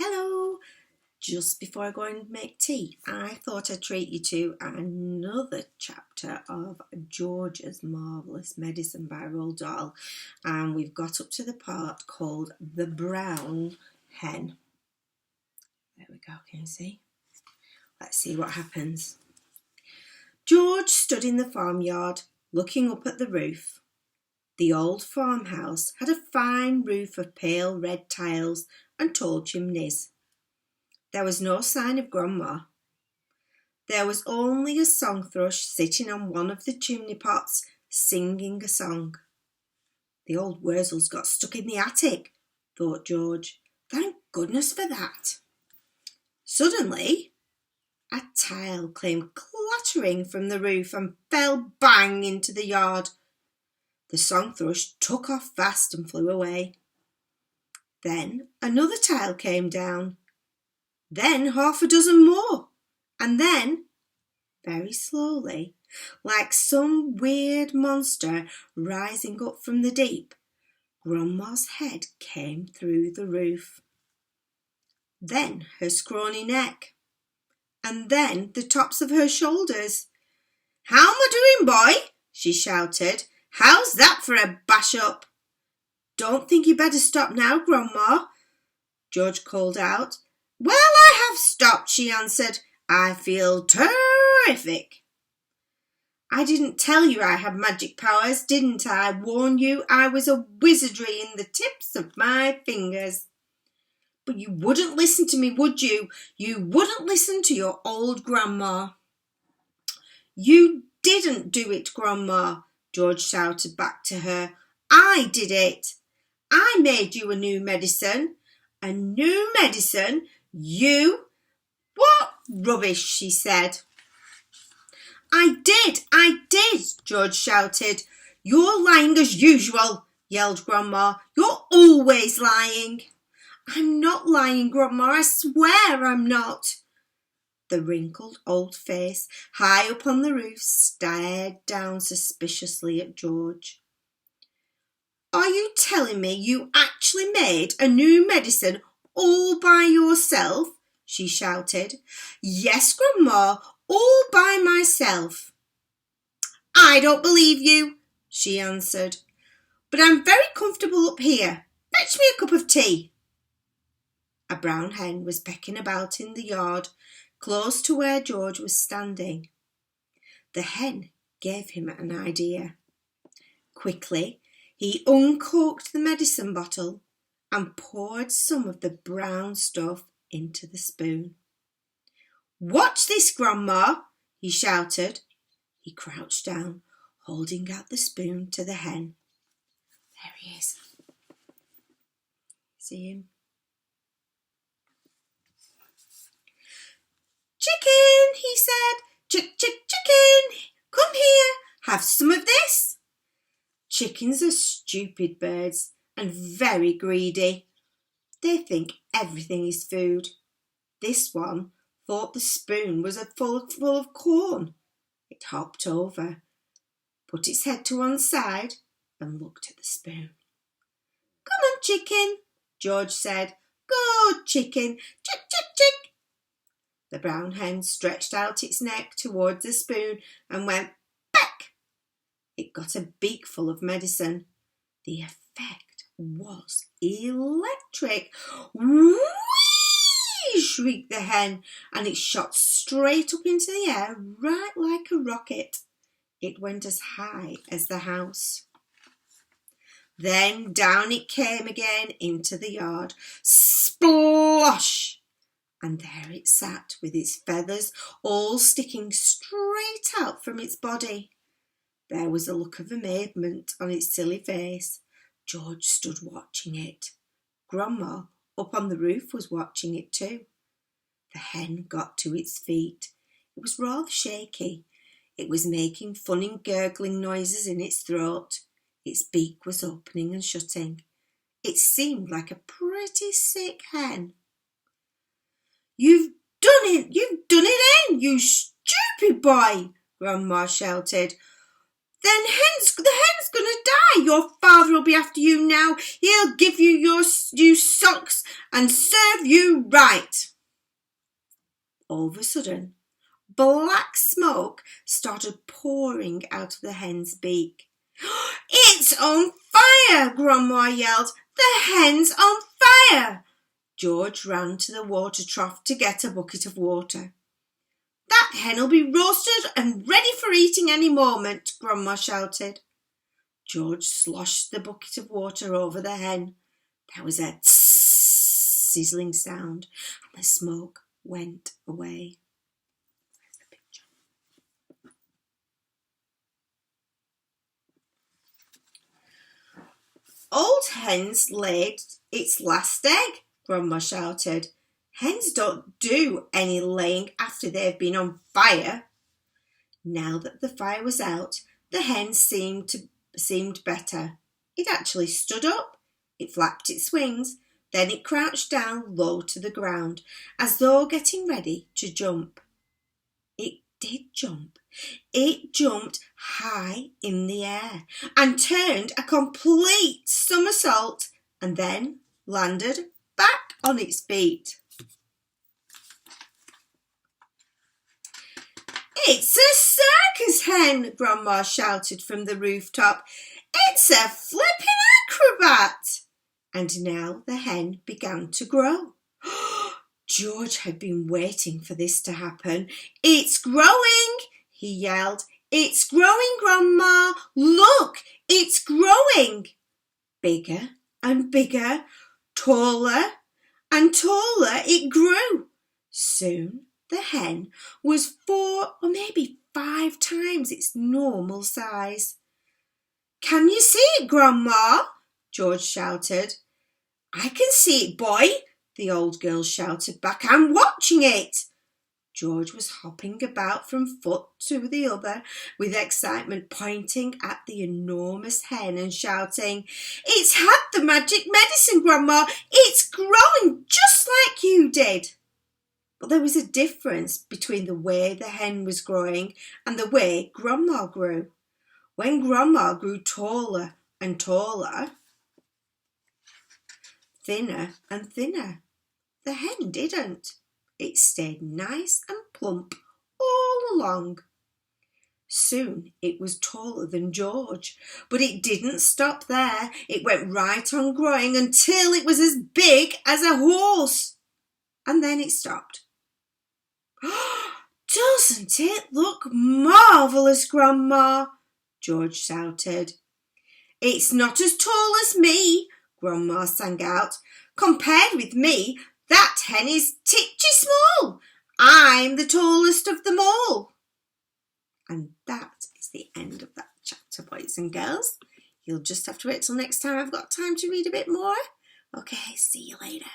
Hello! Just before I go and make tea, I thought I'd treat you to another chapter of George's Marvellous Medicine by Roald Dahl, and we've got up to the part called The Brown Hen. There we go, can you see? Let's see what happens. George stood in the farmyard, looking up at the roof. The old farmhouse had a fine roof of pale red tiles and tall chimneys. There was no sign of Grandma. There was only a song thrush sitting on one of the chimney pots, singing a song. The old Wurzels got stuck in the attic, thought George. Thank goodness for that. Suddenly, a tile came clattering from the roof and fell bang into the yard. The song thrush took off fast and flew away. Then another tile came down. Then half a dozen more. And then, very slowly, like some weird monster rising up from the deep, Grandma's head came through the roof. Then her scrawny neck. And then the tops of her shoulders. "How am I doing, boy?" she shouted. "How's that for a bash up?" "Don't think you better stop now, Grandma," George called out. "Well, I have stopped," she answered. "I feel terrific." "I didn't tell you I had magic powers, didn't I? Warn you I was a wizardry in the tips of my fingers. But you wouldn't listen to me, would you? You wouldn't listen to your old Grandma." "You didn't do it, Grandma," George shouted back to her. "I did it. I made you a new medicine." "A new medicine? You? What rubbish," she said. I did, George shouted. "You're lying as usual," yelled Grandma. "You're always lying." "I'm not lying, Grandma, I swear I'm not." The wrinkled old face high up on the roof stared down suspiciously at George. "Are you telling me you actually made a new medicine all by yourself?" she shouted. "Yes, Grandma, all by myself." "I don't believe you," she answered. "But I'm very comfortable up here. Fetch me a cup of tea." A brown hen was pecking about in the yard, close to where George was standing. The hen gave him an idea. Quickly, he uncorked the medicine bottle and poured some of the brown stuff into the spoon. "Watch this, Grandma," he shouted. He crouched down, holding out the spoon to the hen. There he is. See him? "Chicken," he said. Chicken, come here, have some of this." Chickens are stupid birds and very greedy. They think everything is food. This one thought the spoon was full of corn. It hopped over, put its head to one side and looked at the spoon. "Come on, Chicken," George said. "Good chicken, chick, chick, chick." The brown hen stretched out its neck towards the spoon and went peck. It got a beakful of medicine. The effect was electric. "Whee!" shrieked the hen, and it shot straight up into the air, right like a rocket. It went as high as the house. Then down it came again into the yard. Splosh! And there it sat with its feathers all sticking straight out from its body. There was a look of amazement on its silly face. George stood watching it. Grandma up on the roof was watching it too. The hen got to its feet. It was rather shaky. It was making funny gurgling noises in its throat. Its beak was opening and shutting. It seemed like a pretty sick hen. You've done it in, you stupid boy," Grandma shouted. Then the hen's gonna die. Your father will be after you now. He'll give you your new socks and serve you right. All of a sudden, black smoke started pouring out of the hen's beak. It's on fire, Grandma yelled. The hen's on fire. George ran to the water trough to get a bucket of water. That hen'll be roasted and ready for eating any moment, Grandma shouted. George sloshed the bucket of water over the hen. There was a sizzling sound and the smoke went away. Old hen's laid its last egg, Grandma shouted. Hens don't do any laying after they've been on fire. Now that the fire was out, the hen seemed better. It actually stood up. It flapped its wings. Then it crouched down low to the ground, as though getting ready to jump. It did jump. It jumped high in the air and turned a complete somersault and then landed back on its feet. It's a circus hen, Grandma shouted from the rooftop. It's a flipping acrobat. And now the hen began to grow. George had been waiting for this to happen. It's growing, he yelled. It's growing, Grandma. Look, it's growing. Bigger and bigger, taller and taller it grew. Soon the hen was 4 or maybe 5 times its normal size. Can you see it, Grandma? George shouted. I can see it, boy, the old girl shouted back. I'm watching it. George was hopping about from foot to the other with excitement, pointing at the enormous hen and shouting, It's had the magic medicine, Grandma. It's growing just like you did. But there was a difference between the way the hen was growing and the way Grandma grew. When Grandma grew taller and taller, thinner and thinner, the hen didn't. It stayed nice and plump all along. Soon it was taller than George, but it didn't stop there. It went right on growing until it was as big as a horse. And then it stopped. Doesn't it look marvellous, Grandma? George shouted. It's not as tall as me, Grandma sang out. Compared with me, that hen is titchy small. I'm the tallest of them all. And that is the end of that chapter, boys and girls. You'll just have to wait till next time I've got time to read a bit more. Okay, see you later.